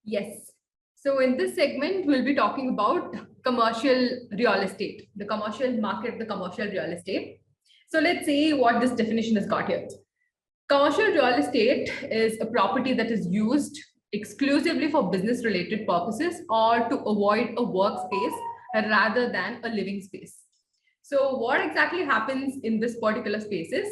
Yes. So in this segment, we'll be talking about commercial real estate, the commercial market, the commercial real estate. So let's see what this definition has got here. Commercial real estate is a property that is used exclusively for business related purposes or to avoid a workspace rather than a living space. So what exactly happens in this particular spaces?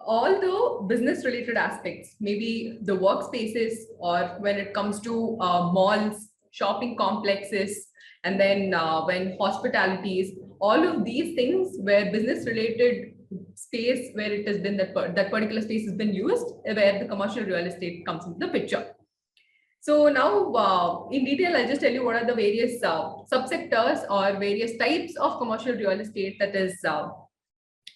All the business related aspects, maybe the workspaces, or when it comes to malls, shopping complexes, and then when hospitalities, all of these things where business related space, where it has been that particular space has been used, where the commercial real estate comes into the picture. So now in detail, I'll just tell you what are the various subsectors or various types of commercial real estate that is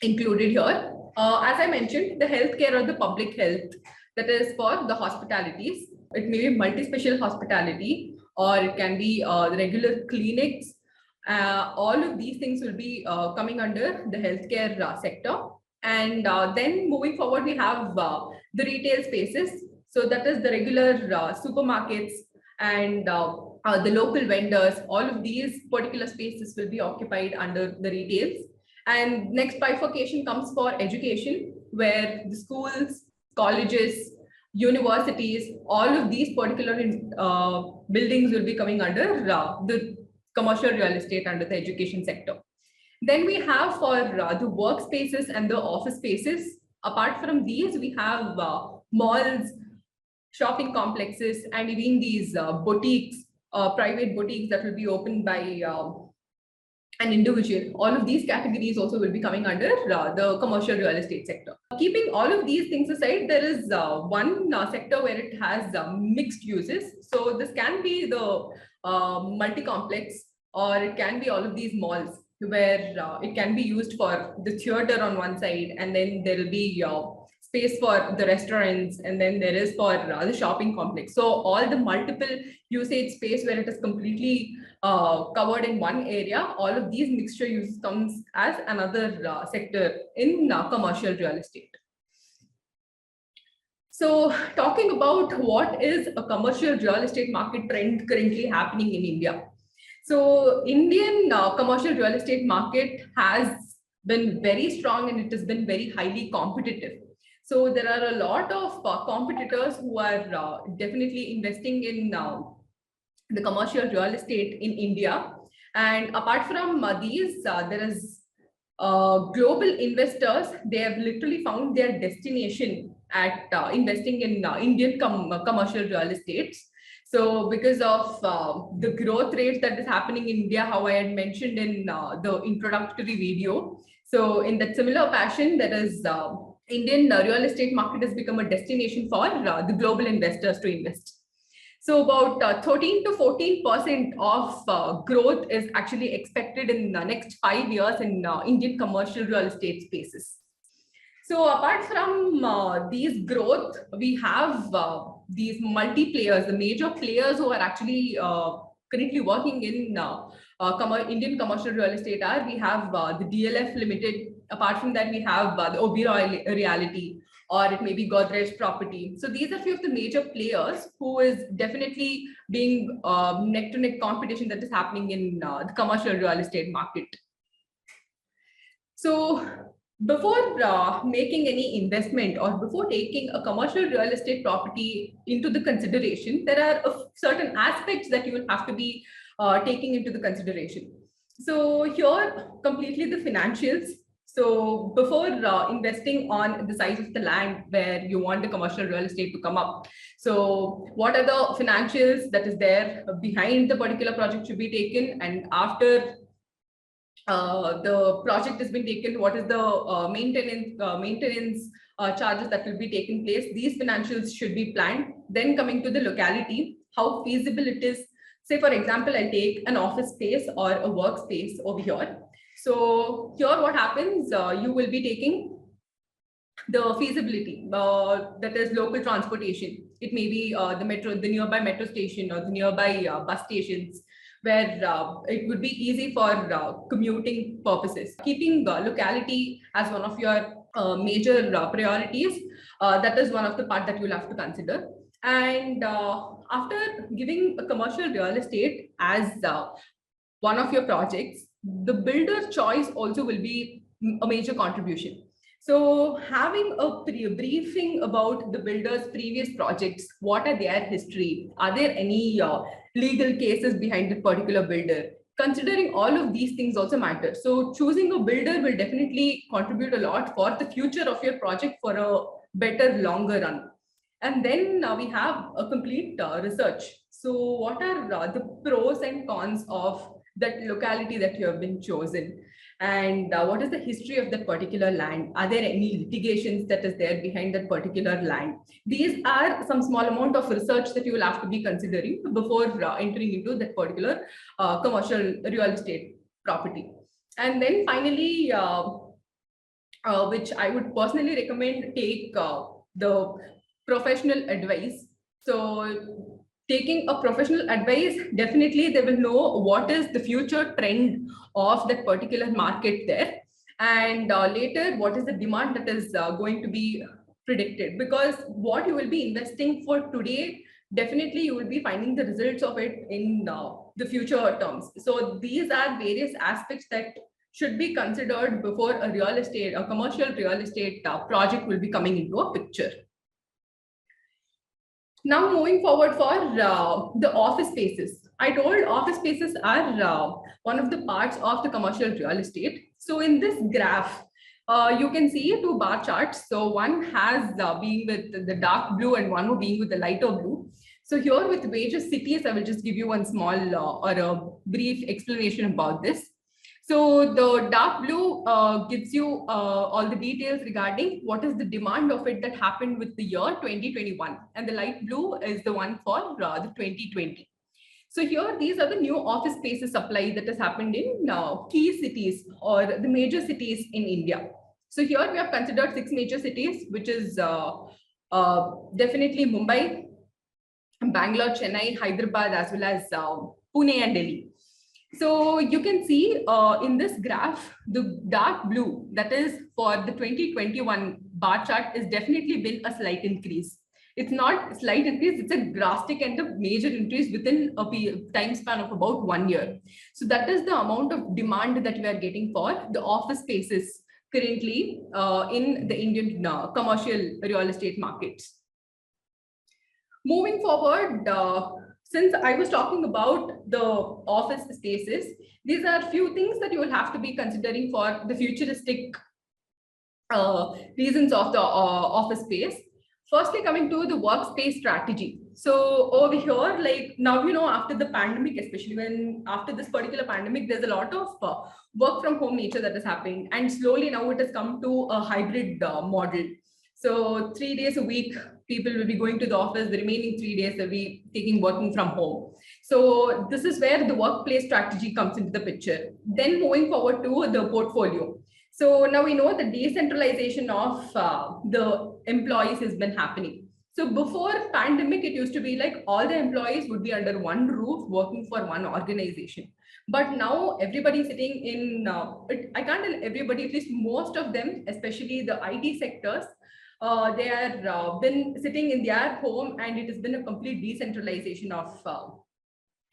included here. As I mentioned, the healthcare or the public health, that is for the hospitalities. It may be multi-special hospitality, or it can be the regular clinics. All of these things will be coming under the healthcare sector. And then moving forward, we have the retail spaces. So that is the regular supermarkets and the local vendors. All of these particular spaces will be occupied under the retails. And next bifurcation comes for education, where the schools, colleges, universities, all of these particular buildings will be coming under the commercial real estate under the education sector. Then we have for the workspaces and the office spaces. Apart from these, we have malls, shopping complexes, and even these boutiques, private boutiques that will be opened by an individual. All of these categories also will be coming under the commercial real estate sector. Keeping all of these things aside, there is one sector where it has mixed uses. So this can be the multi-complex, or it can be all of these malls where it can be used for the theater on one side, and then there will be space for the restaurants, and then there is for the shopping complex. So all the multiple usage space where it is completely covered in one area, all of these mixture use comes as another sector in commercial real estate. So talking about what is a commercial real estate market trend currently happening in India. So Indian commercial real estate market has been very strong, and it has been very highly competitive. So there are a lot of competitors who are definitely investing in the commercial real estate in India. And apart from these, there is global investors. They have literally found their destination at investing in Indian commercial real estates. So because of the growth rates that is happening in India, how I had mentioned in the introductory video. So in that similar fashion, there is Indian real estate market has become a destination for the global investors to invest. So about 13 to 14% of growth is actually expected in the next 5 years in Indian commercial real estate spaces. So apart from these growth, we have these multi-players, the major players who are actually currently working in Indian commercial real estate are, we have the DLF Limited. Apart from that, we have the Oberoi Realty, or it may be Godrej Property. So these are few of the major players who is definitely being neck-to-neck competition that is happening in the commercial real estate market. So before making any investment or before taking a commercial real estate property into the consideration, there are certain aspects that you will have to be taking into the consideration. So here, completely the financials. So before investing on the size of the land where you want the commercial real estate to come up, so what are the financials that is there behind the particular project should be taken, and after the project has been taken, what is the maintenance charges that will be taking place. These financials should be planned. Then coming to the locality, how feasible it is. Say, for example, I'll take an office space or a workspace over here. So here what happens, you will be taking the feasibility, that is local transportation. It may be the nearby metro station or the nearby bus stations, where it would be easy for commuting purposes. Keeping locality as one of your major priorities, that is one of the part that you'll have to consider. And after giving a commercial real estate as one of your projects, the builder choice also will be a major contribution. So having a briefing about the builder's previous projects, what are their history? Are there any legal cases behind the particular builder? Considering all of these things also matter. So choosing a builder will definitely contribute a lot for the future of your project for a better, longer run. And then we have a complete research. So what are the pros and cons of that locality that you have been chosen? And what is the history of that particular land? Are there any litigations that is there behind that particular land? These are some small amount of research that you will have to be considering before entering into that particular commercial real estate property. And then finally, which I would personally recommend, take the professional advice. So taking a professional advice, definitely they will know what is the future trend of that particular market there. And later, what is the demand that is going to be predicted? Because what you will be investing for today, definitely you will be finding the results of it in the future terms. So these are various aspects that should be considered before a commercial real estate project will be coming into a picture. Now moving forward for the office spaces. I told office spaces are one of the parts of the commercial real estate. So in this graph, you can see two bar charts. So one has being with the dark blue and one being with the lighter blue. So here with various cities, I will just give you one small or a brief explanation about this. So the dark blue gives you all the details regarding what is the demand of it that happened with the year 2021. And the light blue is the one for the 2020. So here, these are the new office spaces supply that has happened in key cities or the major cities in India. So here we have considered 6 major cities, which is definitely Mumbai, Bangalore, Chennai, Hyderabad, as well as Pune and Delhi. So you can see in this graph, the dark blue, that is for the 2021 bar chart, is definitely been a slight increase. It's not a slight increase, it's a drastic and a major increase within a time span of about 1 year. So that is the amount of demand that we are getting for the office spaces currently in the Indian commercial real estate markets. Moving forward, since I was talking about the office spaces, these are few things that you will have to be considering for the futuristic reasons of the office space. Firstly, coming to the workspace strategy. So over here, like now, after the pandemic, especially when after this particular pandemic, there's a lot of work from home nature that is happening. And slowly now it has come to a hybrid model. So 3 days a week, people will be going to the office. The remaining 3 days they'll be working from home. So this is where the workplace strategy comes into the picture. Then moving forward to the portfolio. So now we know the decentralization of the employees has been happening. So before pandemic, it used to be like all the employees would be under one roof working for one organization. But now everybody sitting in, I can't tell everybody, at least most of them, especially the IT sectors, they are been sitting in their home, and it has been a complete decentralization of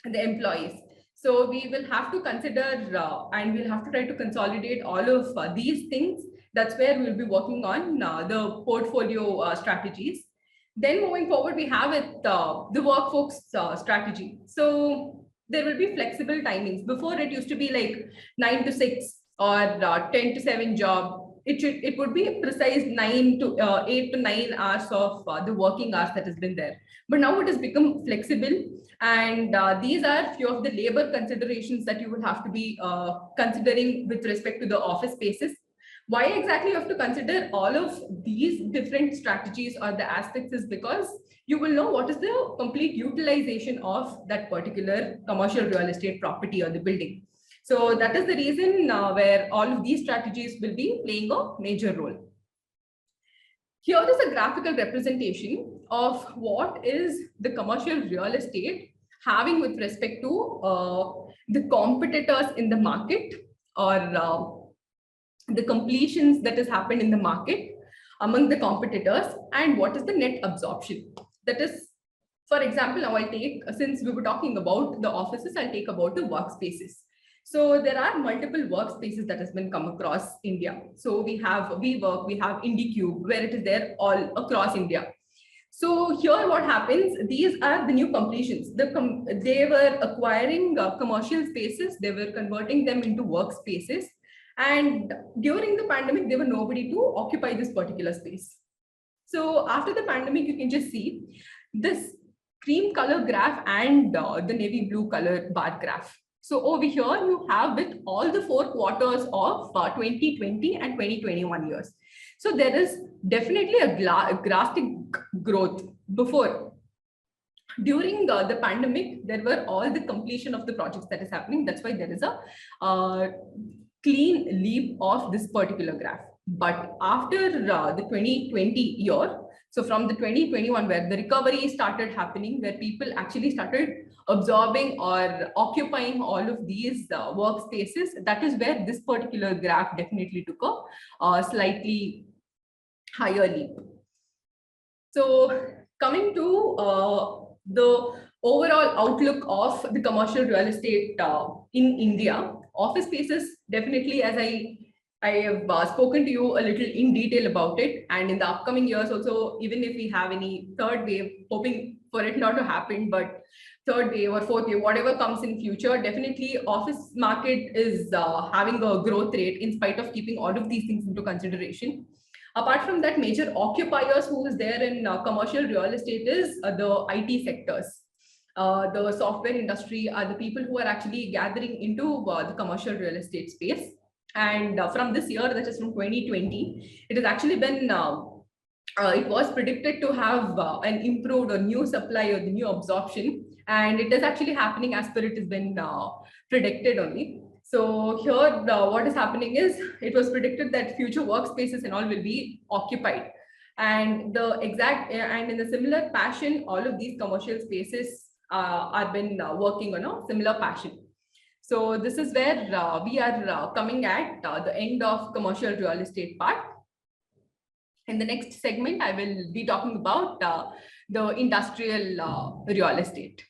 the employees. So we will have to consider and we'll have to try to consolidate all of these things. That's where we'll be working on the portfolio strategies. Then moving forward, we have it, the workforce strategy. So there will be flexible timings. Before it used to be like 9 to 6 or 10 to 7 job. It would be precise 8 to 9 hours of the working hours that has been there. But now it has become flexible, and these are few of the labor considerations that you will have to be considering with respect to the office spaces. Why exactly you have to consider all of these different strategies or the aspects is because you will know what is the complete utilization of that particular commercial real estate property or the building. So that is the reason where all of these strategies will be playing a major role. Here is a graphical representation of what is the commercial real estate having with respect to the competitors in the market, or the completions that has happened in the market among the competitors, and what is the net absorption. That is For example, now I'll take, since we were talking about the offices, I'll take about the workspaces. So there are multiple workspaces that has been come across India. So we have WeWork, we have IndieCube, where it is there all across India. So here what happens, these are the new completions. They were acquiring commercial spaces, they were converting them into workspaces. And during the pandemic, there were nobody to occupy this particular space. So after the pandemic, you can just see this cream color graph and the navy blue color bar graph. So over here, you have with all the 4 quarters of 2020 and 2021 years. So there is definitely a drastic growth before. During the pandemic, there were all the completion of the projects that is happening. That's why there is a clean leap of this particular graph. But after the 2020 year, so from the 2021, where the recovery started happening, where people actually started absorbing or occupying all of these workspaces, that is where this particular graph definitely took a slightly higher leap. So coming to the overall outlook of the commercial real estate in India, office spaces definitely, as I have spoken to you a little in detail about it, and in the upcoming years also, even if we have any third wave, hoping for it not to happen, but third wave or fourth wave, whatever comes in future, definitely office market is having a growth rate in spite of keeping all of these things into consideration. Apart from that, major occupiers who is there in commercial real estate is the IT sectors. The software industry are the people who are actually gathering into the commercial real estate space. And from this year, that is from 2020, it has actually been, it was predicted to have an improved or new supply or the new absorption. And it is actually happening as per it has been predicted only. So here, what is happening is, it was predicted that future workspaces and all will be occupied. And the exact, and in a similar fashion, all of these commercial spaces are been working on a similar fashion. So this is where we are coming at the end of commercial real estate part. In the next segment, I will be talking about the industrial real estate.